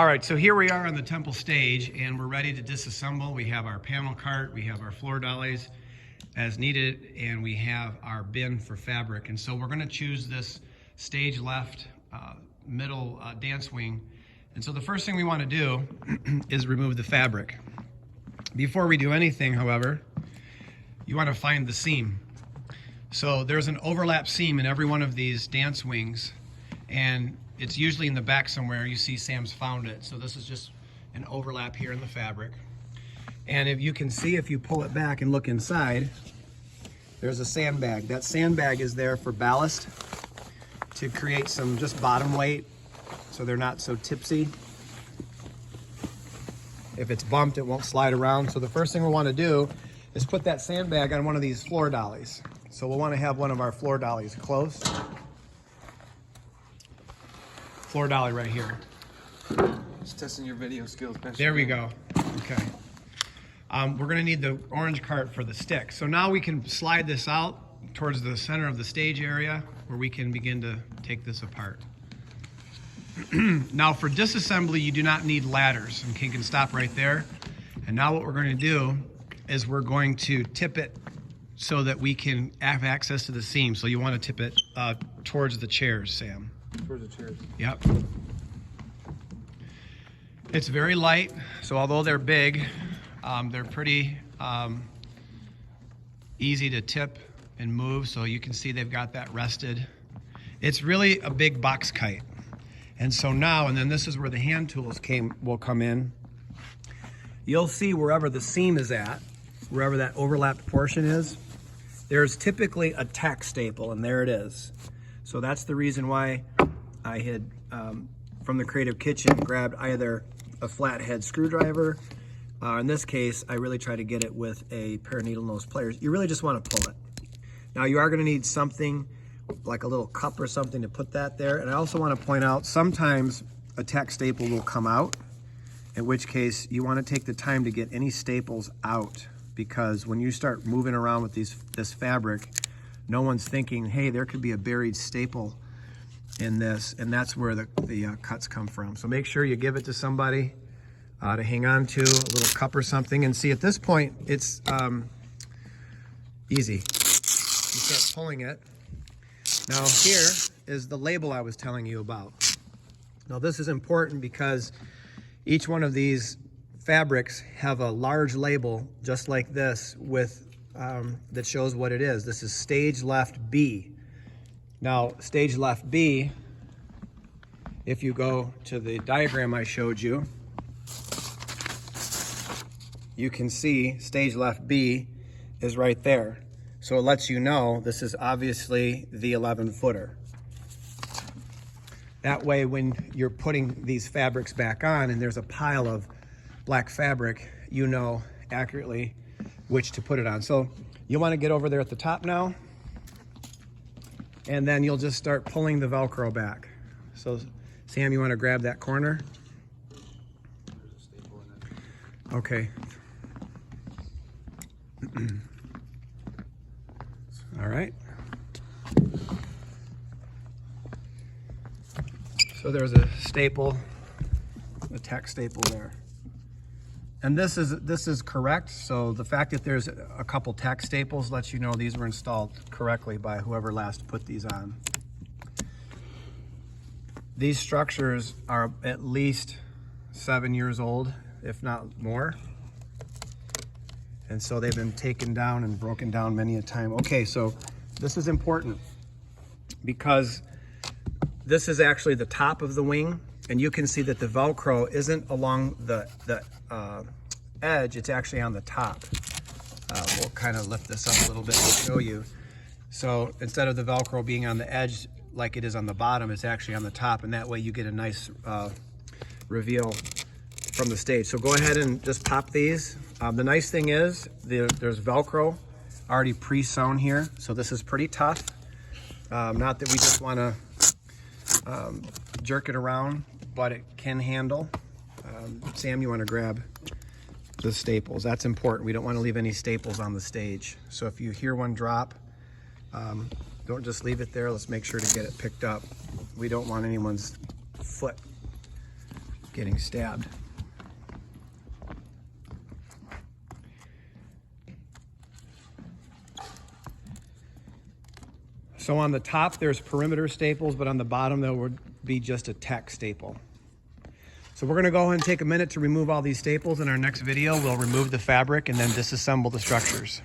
All right, so here we are on the temple stage and we're ready to disassemble. We have our panel cart, we have our floor dollies as needed, and we have our bin for fabric. And so we're gonna choose this stage left middle dance wing. And so the first thing we wanna do is remove the fabric. Before we do anything, however, you wanna find the seam. So there's an overlap seam in every one of these dance wings, and it's usually in the back somewhere. You see Sam's found it. So this is just an overlap here in the fabric. And if you can see, if you pull it back and look inside, there's a sandbag. That sandbag is there for ballast to create some just bottom weight so they're not so tipsy. If it's bumped, it won't slide around. So the first thing we want to do is put that sandbag on one of these floor dollies. So we'll want to have one of our floor dollies close. Floor dolly right here. Just testing your video skills. There we go. Okay. We're gonna need the orange cart for the stick. So now we can slide this out towards the center of the stage area where we can begin to take this apart. Now for disassembly, you do not need ladders. Okay, you can stop right there. And now what we're gonna do is we're going to tip it so that we can have access to the seam. So you wanna tip it towards the chairs, Sam. Towards the chairs. Yep. It's very light, so although they're big, they're pretty easy to tip and move, so you can see they've got that rested. It's really a big box kite. And so now, and then this is where the hand tools will come in. You'll see wherever the seam is at, wherever that overlapped portion is, there's typically a tack staple, and there it is. So that's the reason why I had, from the Creative Kitchen, grabbed either a flathead screwdriver. In this case, I really try to get it with a pair of needle nose pliers. You really just want to pull it. Now you are going to need something like a little cup or something to put that there. And I also want to point out, sometimes a tack staple will come out, in which case you want to take the time to get any staples out, because when you start moving around with this fabric, no one's thinking, hey, there could be a buried staple in this, and that's where the cuts come from. So make sure you give it to somebody to hang on to, a little cup or something. And see, at this point, it's easy. You start pulling it. Now here is the label I was telling you about. Now this is important because each one of these fabrics have a large label just like this with that shows what it is. This is stage left B. Now, stage left B, if you go to the diagram I showed you, you can see stage left B is right there. So it lets you know this is obviously the 11-footer. That way, when you're putting these fabrics back on and there's a pile of black fabric, you know accurately which to put it on. So you want to get over there at the top now, and then you'll just start pulling the Velcro back. So Sam, you want to grab that corner? Okay. All right. So there's a staple, a tack staple there. And this is correct. So the fact that there's a couple tack staples lets you know these were installed correctly by whoever last put these on. These structures are at least 7 years old, if not more. And so they've been taken down and broken down many a time. Okay, so this is important because this is actually the top of the wing, and you can see that the Velcro isn't along the edge, it's actually on the top. We'll kind of lift this up a little bit to show you. So instead of the Velcro being on the edge like it is on the bottom, it's actually on the top, and that way you get a nice reveal from the stage. So go ahead and just pop these. The nice thing is there's Velcro already pre-sewn here, so this is pretty tough. Not that we just want to jerk it around, but it can handle. Sam, you want to grab the staples. That's important. We don't want to leave any staples on the stage. So if you hear one drop, don't just leave it there. Let's make sure to get it picked up. We don't want anyone's foot getting stabbed. So on the top, there's perimeter staples, but on the bottom, there would be just a tech staple. So we're gonna go ahead and take a minute to remove all these staples. In our next video, we'll remove the fabric and then disassemble the structures.